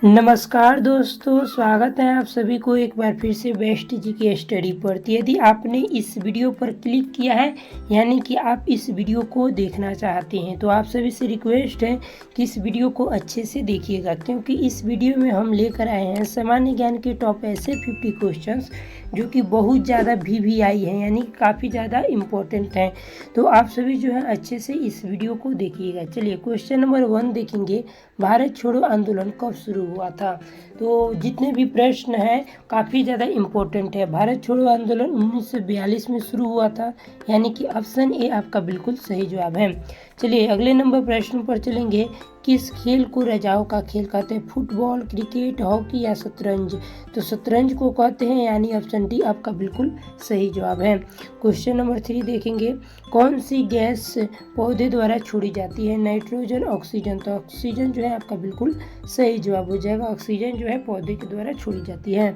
नमस्कार दोस्तों, स्वागत है आप सभी को एक बार फिर से बेस्ट जी की स्टडी पर। तो यदि आपने इस वीडियो पर क्लिक किया है यानी कि आप इस वीडियो को देखना चाहते हैं, तो आप सभी से रिक्वेस्ट है कि इस वीडियो को अच्छे से देखिएगा, क्योंकि इस वीडियो में हम लेकर आए हैं सामान्य ज्ञान के टॉप ऐसे 50 क्वेश्चंस जो कि बहुत ज़्यादा VVI हैं, यानी काफ़ी ज़्यादा इम्पोर्टेंट हैं। तो आप सभी जो है अच्छे से इस वीडियो को देखिएगा। चलिए क्वेश्चन नंबर 1 देखेंगे, भारत छोड़ो आंदोलन कब शुरू हुआ था। तो जितने भी प्रश्न हैं काफ़ी ज़्यादा इम्पोर्टेंट है। भारत छोड़ो आंदोलन 1942 में शुरू हुआ था, यानी कि ऑप्शन ए आपका बिल्कुल सही जवाब है। चलिए अगले नंबर प्रश्न पर चलेंगे, किस खेल को रजाओं का खेल कहते हैं? फुटबॉल, क्रिकेट, हॉकी या शतरंज? तो शतरंज को कहते हैं, यानी ऑप्शन डी आपका बिल्कुल सही जवाब है। क्वेश्चन नंबर 3 देखेंगे, कौन सी गैस पौधे द्वारा छोड़ी जाती है? Nitrogen, oxygen? तो ऑक्सीजन जो है आपका बिल्कुल सही जवाब हो जाएगा। ऑक्सीजन जो है पौधे के द्वारा छोड़ी जाती है।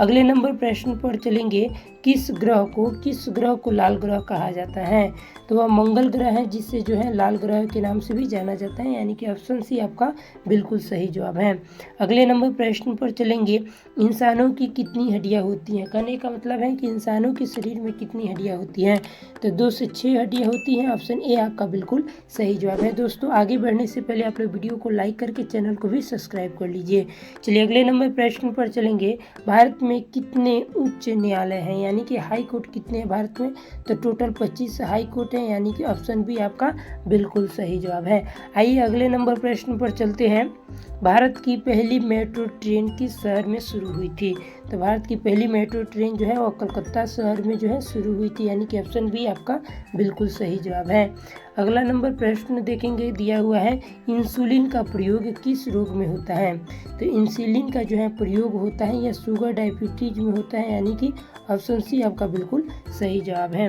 अगले नंबर प्रश्न पर चलेंगे, किस ग्रह को लाल ग्रह कहा जाता है? तो वह मंगल ग्रह है, जिससे जो है लाल ग्रह के नाम से भी जाना जाता है, यानी कि ऑप्शन सी आपका बिल्कुल सही जवाब है। अगले नंबर प्रश्न पर चलेंगे, इंसानों की कितनी हड्डियां होती हैं? कहने का मतलब है कि इंसानों के शरीर में कितनी हड्डियां होती हैं? तो 2 से 6 हड्डियां होती हैं। ऑप्शन ए आपका बिल्कुल सही जवाब है। दोस्तों आगे बढ़ने से पहले आप लोग वीडियो को लाइक करके चैनल को भी सब्सक्राइब कर लीजिए। चलिए अगले नंबर प्रश्न पर चलेंगे, भारत में कितने उच्च न्यायालय हैं, यानी कि हाई कोर्ट कितने हैं भारत में? तो टोटल 25 हाई कोर्ट है, यानी कि ऑप्शन बी आपका बिल्कुल सही जवाब है। आइए अगले नंबर प्रश्न पर चलते हैं, भारत की पहली मेट्रो ट्रेन किस शहर में शुरू हुई थी? तो भारत की पहली मेट्रो ट्रेन जो है वो कलकत्ता शहर में जो है शुरू हुई थी, यानी कि ऑप्शन बी आपका बिल्कुल सही जवाब है। अगला नंबर प्रश्न देखेंगे, दिया हुआ है, इंसुलिन का प्रयोग किस रोग में होता है? तो इंसुलिन का जो है प्रयोग होता है या शुगर डायबिटीज में होता है, यानी कि ऑप्शन सी आपका बिल्कुल सही जवाब है।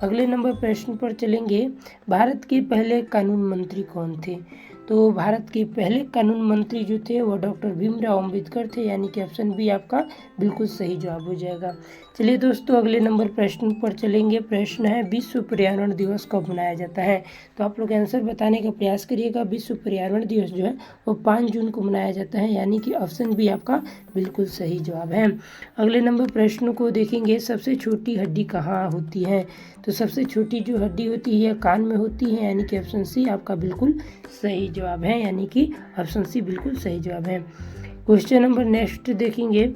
अगले नंबर प्रश्न पर चलेंगे, भारत के पहले कानून मंत्री कौन थे? तो भारत के पहले कानून मंत्री जो थे वो डॉक्टर भीमराव अंबेडकर थे, यानी कि ऑप्शन बी आपका बिल्कुल सही जवाब हो जाएगा। चलिए दोस्तों अगले नंबर प्रश्न पर चलेंगे। प्रश्न है, विश्व पर्यावरण दिवस कब मनाया जाता है? तो आप लोग आंसर बताने का प्रयास करिएगा। विश्व पर्यावरण दिवस जो है वो 5 जून को मनाया जाता है, यानी कि ऑप्शन बी आपका बिल्कुल सही जवाब है। अगले नंबर प्रश्न को देखेंगे, सबसे छोटी हड्डी कहाँ होती है? तो सबसे छोटी जो हड्डी होती है कान में होती है, यानी कि ऑप्शन सी आपका बिल्कुल सही जवाब है, यानी कि ऑप्शन सी बिल्कुल सही जवाब है। क्वेश्चन नंबर नेक्स्ट देखेंगे,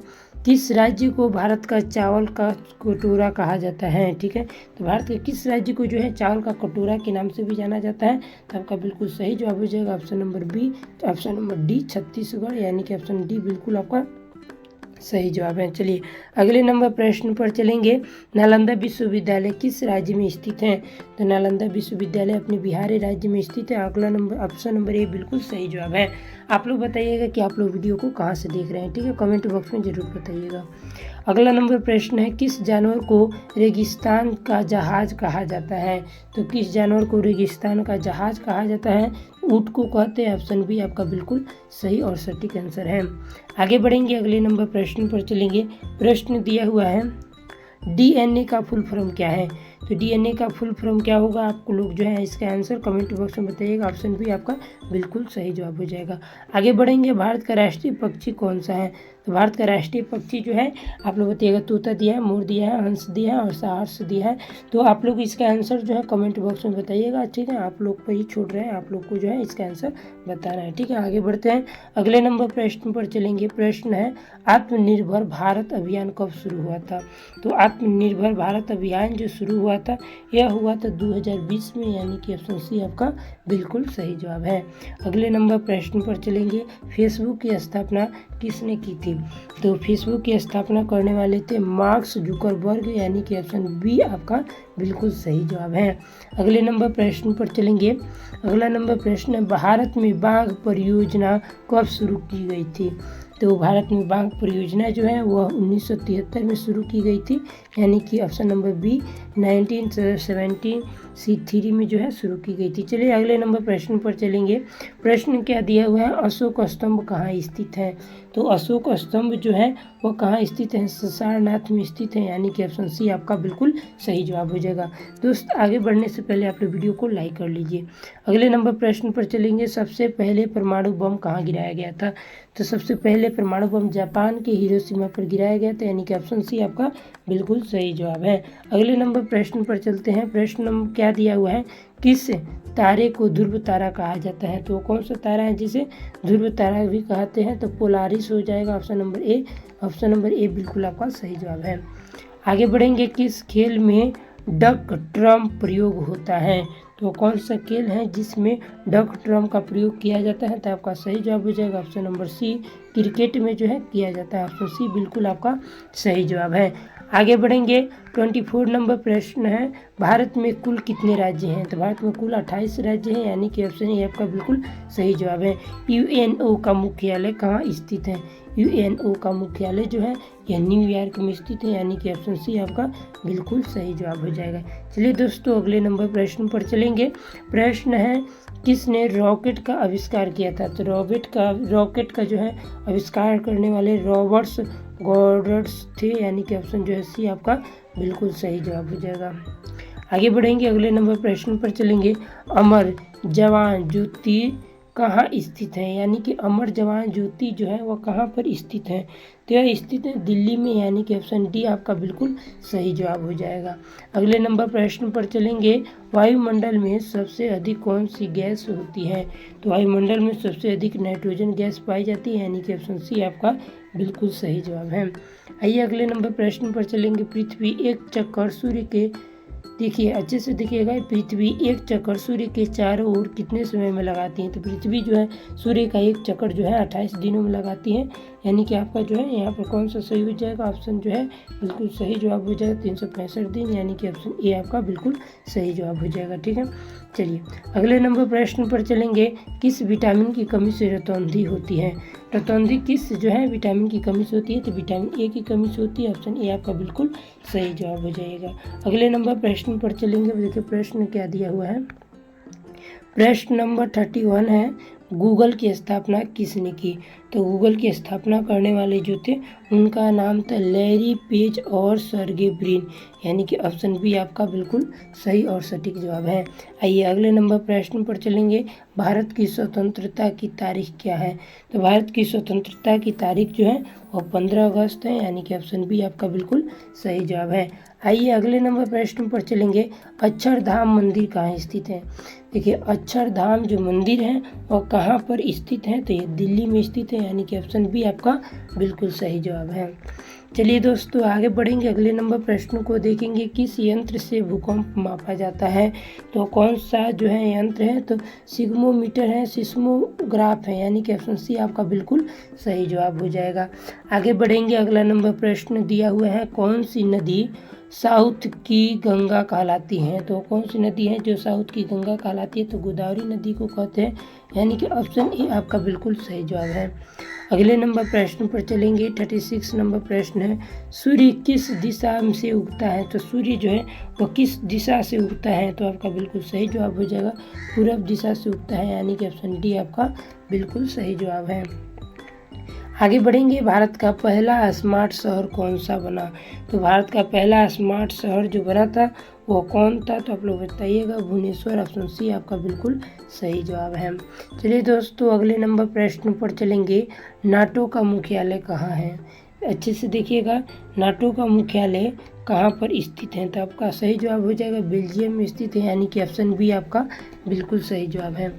किस राज्य को भारत का चावल का कटोरा कहा जाता है? ठीक है, तो भारत के किस राज्य को जो है चावल का कटोरा के नाम से भी जाना जाता है? तो आपका बिल्कुल सही जवाब हो जाएगा ऑप्शन नंबर बी। तो ऑप्शन नंबर डी छत्तीसगढ़, यानी कि ऑप्शन डी बिल्कुल आपका सही जवाब है। चलिए अगले नंबर प्रश्न पर चलेंगे, नालंदा विश्वविद्यालय किस राज्य में स्थित है? तो नालंदा विश्वविद्यालय अपने बिहार राज्य में स्थित है। अगला नंबर ऑप्शन नंबर ए बिल्कुल सही जवाब है। आप लोग बताइएगा कि आप लोग वीडियो को कहाँ से देख रहे हैं, ठीक है, कमेंट बॉक्स में जरूर बताइएगा। अगला नंबर प्रश्न है, किस जानवर को रेगिस्तान का जहाज कहा जाता है? तो किस जानवर को रेगिस्तान का जहाज कहा जाता है? ऊँट को कहते हैं। ऑप्शन बी आपका बिल्कुल सही और सटीक आंसर है। आगे बढ़ेंगे, अगले नंबर प्रश्न पर चलेंगे। प्रश्न दिया हुआ है, DNA का फुल फॉर्म क्या है? तो DNA का फुल फॉर्म क्या होगा? आपको लोग जो है इसका आंसर कमेंट बॉक्स में बताइएगा। ऑप्शन बी आपका बिल्कुल सही जवाब हो जाएगा। आगे बढ़ेंगे, भारत का राष्ट्रीय पक्षी कौन सा है? तो भारत का राष्ट्रीय पक्षी जो है आप लोग बताइएगा, तोता दिया है, मोर दिया है, हंस दिया है और साहस दिया है। तो आप लोग इसका आंसर जो है कमेंट बॉक्स में बताइएगा, ठीक है, आप लोग पर ही छोड़ रहे हैं, आप लोग को जो है इसका आंसर बताना है, ठीक है। आगे बढ़ते हैं, अगले नंबर प्रश्न पर चलेंगे। प्रश्न है, आत्मनिर्भर भारत अभियान कब शुरू हुआ था? तो आत्मनिर्भर भारत अभियान जो शुरू हुआ था यह हुआ था 2020 में, यानी कि ऑप्शन सी आपका बिल्कुल सही जवाब है। अगले नंबर प्रश्न पर चलेंगे, फेसबुक की स्थापना किसने की थी? तो फेसबुक की स्थापना करने वाले थे मार्क जुकरबर्ग, यानी कि ऑप्शन बी आपका बिल्कुल सही जवाब है। अगले नंबर प्रश्न पर चलेंगे। अगला नंबर प्रश्न है, भारत में बाघ परियोजना कब शुरू की गई थी? तो भारत में बाघ परियोजना जो है वह 1973 में शुरू की गई थी, यानी कि ऑप्शन नंबर बी 1970 C3 में जो है शुरू की गई थी। चलिए अगले नंबर प्रश्न पर चलेंगे। प्रश्न क्या दिया हुआ है, अशोक स्तंभ कहाँ स्थित है। तो अशोक स्तंभ जो है वो कहाँ स्थित है, सारनाथ में स्थित है, यानी कि ऑप्शन सी आपका बिल्कुल सही जवाब हो जाएगा। दोस्त आगे बढ़ने से पहले आप वीडियो को लाइक कर लीजिए। अगले नंबर प्रश्न पर चलेंगे। सबसे पहले परमाणु बम कहाँ गिराया गया था। तो सबसे पहले परमाणु बम जापान के हिरोशिमा पर गिराया गया था, यानी कि ऑप्शन सी आपका बिल्कुल सही जवाब है। अगले नंबर प्रश्न पर चलते हैं। प्रश्न नंबर क्या दिया हुआ है, किस तारे को ध्रुव तारा कहा जाता है। तो कौन सा तारा है जिसे ध्रुव तारा भी कहते हैं। तो पोलारिस हो जाएगा option number A. Option number A बिल्कुल आपका सही जवाब है। आगे बढ़ेंगे। किस खेल में डक ड्रम प्रयोग होता है। तो कौन सा खेल है जिसमें डक ड्रम का प्रयोग किया जाता है। तो आपका सही जवाब हो जाएगा ऑप्शन नंबर सी, क्रिकेट में जो है किया जाता है। ऑप्शन सी बिल्कुल आपका सही जवाब है। आगे बढ़ेंगे। 24 नंबर प्रश्न है, भारत में कुल कितने राज्य हैं। तो भारत में कुल 28 राज्य हैं, यानी कि ऑप्शन ए आपका बिल्कुल सही जवाब है। यूएनओ का मुख्यालय कहाँ स्थित है। यूएनओ का मुख्यालय जो है यह न्यूयॉर्क में स्थित है, यानी कि ऑप्शन सी आपका बिल्कुल सही जवाब हो जाएगा। चलिए दोस्तों अगले नंबर प्रश्न पर चलेंगे। प्रश्न है, किसने रॉकेट का आविष्कार किया था। तो रॉकेट का जो है आविष्कार करने वाले रॉबर्ट गॉडर्स थे, यानी कि ऑप्शन जो है सी आपका बिल्कुल सही जवाब हो जाएगा। आगे बढ़ेंगे। अगले नंबर प्रश्न पर चलेंगे। अमर जवान ज्योति कहाँ स्थित है, यानी कि अमर जवान ज्योति जो है वह कहाँ पर स्थित है। तो यह स्थित है दिल्ली में, यानी कि ऑप्शन डी आपका बिल्कुल सही जवाब हो जाएगा। अगले नंबर प्रश्न पर चलेंगे। वायुमंडल में सबसे अधिक कौन सी गैस होती है। तो वायुमंडल में सबसे अधिक नाइट्रोजन गैस पाई जाती है, यानी कि ऑप्शन सी आपका बिल्कुल सही जवाब है। आइए अगले नंबर प्रश्न पर चलेंगे। पृथ्वी एक चक्कर सूर्य के, देखिए अच्छे से देखिएगा, पृथ्वी एक चक्कर सूर्य के चारों ओर कितने समय में लगाती है। तो पृथ्वी जो है सूर्य का एक चक्कर जो है 28 दिनों में लगाती है, यानी कि आपका जो है यहाँ पर कौन सा सही हो जाएगा। ऑप्शन जो है बिल्कुल सही जवाब हो जाएगा 365 दिन, यानी कि ऑप्शन ए आपका बिल्कुल सही जवाब हो जाएगा। ठीक है, चलिए अगले नंबर प्रश्न पर चलेंगे। किस विटामिन की कमी से रतौंधी होती है। रतौंधी किस जो है विटामिन की कमी से होती है। तो विटामिन ए की कमी से होती है, ऑप्शन ए आपका बिल्कुल सही जवाब हो जाएगा। अगले नंबर प्रश्न पर चलेंगे। देखिए प्रश्न क्या दिया हुआ है। प्रश्न नंबर 31 है, गूगल की स्थापना किसने की। तो गूगल की स्थापना करने वाले जो थे उनका नाम था लैरी पेज और सर्गे ब्रिन, यानी कि ऑप्शन बी आपका बिल्कुल सही और सटीक जवाब है। आइए अगले नंबर प्रश्न पर चलेंगे। भारत की स्वतंत्रता की तारीख क्या है। तो भारत की स्वतंत्रता की तारीख जो है वो 15 अगस्त है, यानी कि ऑप्शन बी आपका बिल्कुल सही जवाब है। आइए अगले नंबर प्रश्न पर चलेंगे। अक्षरधाम मंदिर कहाँ स्थित है। देखिए अक्षरधाम जो मंदिर है वह कहाँ पर स्थित है। तो ये दिल्ली में स्थित है, यानी कि ऑप्शन बी आपका बिल्कुल सही जवाब है। चलिए दोस्तों आगे बढ़ेंगे। अगले नंबर प्रश्न को देखेंगे। किस यंत्र से भूकंप मापा जाता है। तो कौन सा जो है यंत्र है। तो सिग्मोमीटर है, सिस्मोग्राफ है, यानी कि ऑप्शन सी आपका बिल्कुल सही जवाब हो जाएगा। आगे बढ़ेंगे। अगला नंबर प्रश्न दिया हुआ है, कौन सी नदी साउथ की गंगा कहलाती है। तो कौन सी नदी है जो साउथ की गंगा कहलाती है। तो गोदावरी नदी को कहते हैं, यानी कि ऑप्शन ए आपका बिल्कुल सही जवाब है। अगले नंबर प्रश्न पर चलेंगे। 36 नंबर प्रश्न है, सूर्य किस दिशा से उगता है। तो सूर्य जो है वो किस दिशा से उगता है। तो आपका बिल्कुल सही जवाब हो जाएगा पूरब दिशा से उगता है, यानी कि ऑप्शन डी आपका बिल्कुल सही जवाब है। आगे बढ़ेंगे। भारत का पहला स्मार्ट शहर कौन सा बना। तो भारत का पहला स्मार्ट शहर जो बना था वो कौन था। तो आप लोग बताइएगा। भुवनेश्वर, ऑप्शन सी आपका बिल्कुल सही जवाब है। चलिए दोस्तों अगले नंबर प्रश्न पर चलेंगे। नाटो का मुख्यालय कहाँ है। अच्छे से देखिएगा, नाटो का मुख्यालय कहाँ पर स्थित है। तो आपका सही जवाब हो जाएगा बेल्जियम में स्थित है, यानी कि ऑप्शन बी आपका बिल्कुल सही जवाब है।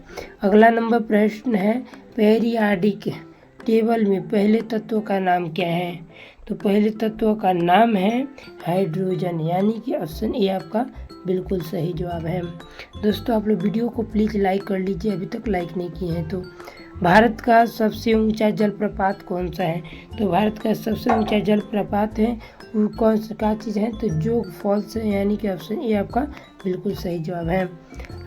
अगला नंबर प्रश्न है, पेरियाडिक टेबल में पहले तत्व का नाम क्या है। तो पहले तत्व का नाम है हाइड्रोजन, यानी कि ऑप्शन ए आपका बिल्कुल सही जवाब है। दोस्तों आप लोग वीडियो को प्लीज़ लाइक कर लीजिए, अभी तक लाइक नहीं किए हैं तो। भारत का सबसे ऊंचा जलप्रपात कौन सा है। तो भारत का सबसे ऊंचा जलप्रपात है वो कौन सा क्या चीज़ है। तो जोग फॉल्स है, यानी कि ऑप्शन ए आपका बिल्कुल सही जवाब है।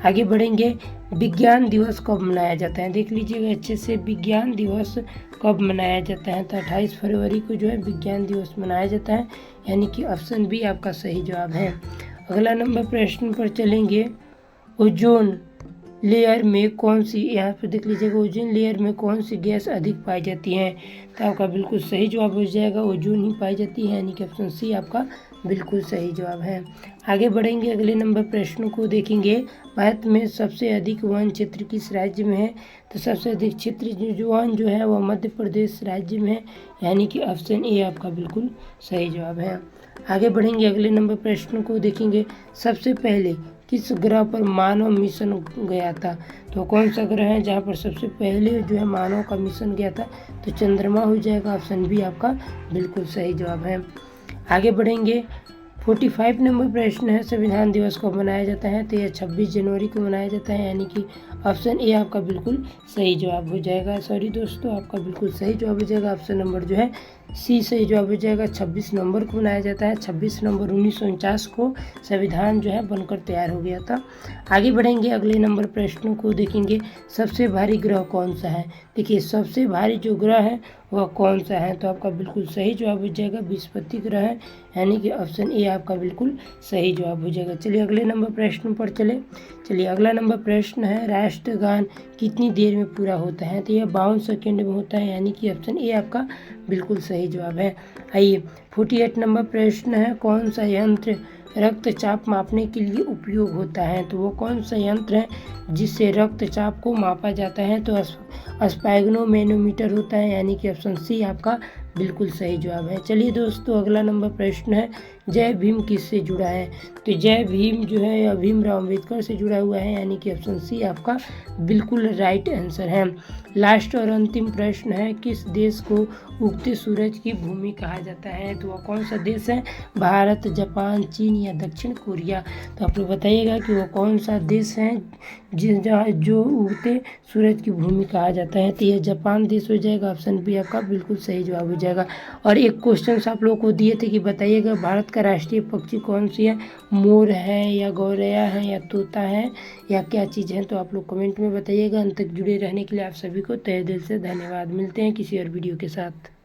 आगे बढ़ेंगे। विज्ञान दिवस कब मनाया जाता है। देख लीजिएगा अच्छे से, विज्ञान दिवस कब मनाया जाता है। तो 28 फरवरी को जो है विज्ञान दिवस मनाया जाता है, यानी कि ऑप्शन बी आपका सही जवाब है। अगला नंबर प्रश्न पर चलेंगे, ओजोन लेयर में कौन सी, यहाँ पर देख लीजिएगा, ओजोन लेयर में कौन सी गैस अधिक पाई जाती है। तो आपका बिल्कुल सही जवाब हो जाएगा ओजोन ही पाई जाती है, यानी कि ऑप्शन सी आपका बिल्कुल सही जवाब है। आगे बढ़ेंगे, अगले नंबर प्रश्न को देखेंगे, भारत में सबसे अधिक वन क्षेत्र किस राज्य में है। तो सबसे अधिक क्षेत्र जो वन जो है वह मध्य प्रदेश राज्य में है, यानी कि ऑप्शन ए आपका बिल्कुल सही जवाब है। आगे बढ़ेंगे, अगले नंबर प्रश्न को देखेंगे, सबसे पहले किस ग्रह पर मानव मिशन गया था। तो कौन सा ग्रह है जहाँ पर सबसे पहले जो है मानव का मिशन गया था। तो चंद्रमा हो जाएगा, ऑप्शन बी आपका बिल्कुल सही जवाब है। आगे बढ़ेंगे, 45 नंबर प्रश्न है, संविधान दिवस कब मनाया जाता है। तो यह 26 जनवरी को मनाया जाता है, यानी कि ऑप्शन ए आपका बिल्कुल सही जवाब हो जाएगा। सॉरी दोस्तों, आपका बिल्कुल सही जवाब हो जाएगा, ऑप्शन नंबर जो है सी सही जवाब हो जाएगा। 26 नवंबर को मनाया जाता है। 26 नवंबर 1949 को संविधान जो है बनकर तैयार हो गया था। आगे बढ़ेंगे, अगले नंबर प्रश्नों को देखेंगे, सबसे भारी ग्रह कौन सा है। देखिए, सबसे भारी जो ग्रह है वह कौन सा है। तो आपका बिल्कुल सही जवाब हो जाएगा बृहस्पति ग्रह है, यानी कि ऑप्शन ए आपका बिल्कुल सही जवाब हो जाएगा। चलिए अगले नंबर प्रश्न पर चलिए अगला नंबर प्रश्न है, राष्ट्रगान कितनी देर में पूरा होता है। तो यह 52 सेकेंड में होता है, यानी कि ऑप्शन ए आपका बिल्कुल सही जवाब है। आइए 48 नंबर प्रश्न है, कौन सा यंत्र रक्तचाप मापने के लिए उपयोग होता है। तो वो कौन सा यंत्र है जिससे रक्तचाप को मापा जाता है। तो स्पाइग्नोमेनोमीटर होता है, यानी कि ऑप्शन सी आपका बिल्कुल सही जवाब है। चलिए दोस्तों, अगला नंबर प्रश्न है, जय भीम किससे जुड़ा है। तो जय भीम जो है भीमराव अम्बेडकर से जुड़ा हुआ है, यानी कि ऑप्शन सी आपका बिल्कुल राइट आंसर है। लास्ट और अंतिम प्रश्न है, किस देश को उगते सूरज की भूमि कहा जाता है। तो वह कौन सा देश है, भारत, जापान, चीन या दक्षिण कोरिया। तो आप लोग बताइएगा कि वो कौन सा देश है जो उगते सूरज की भूमि कहा जाता है। तो यह जापान देश हो जाएगा, ऑप्शन बी आपका बिल्कुल सही जवाब हो जाएगा। और एक क्वेश्चन आप लोगों को दिए थे कि बताइएगा भारत का राष्ट्रीय पक्षी कौन सी है, मोर है या गौरैया है या तोता है या क्या चीज़ है। तो आप लोग कमेंट में बताइएगा। अंत तक जुड़े रहने के लिए आप सभी को तहे दिल से धन्यवाद। मिलते हैं किसी और वीडियो के साथ।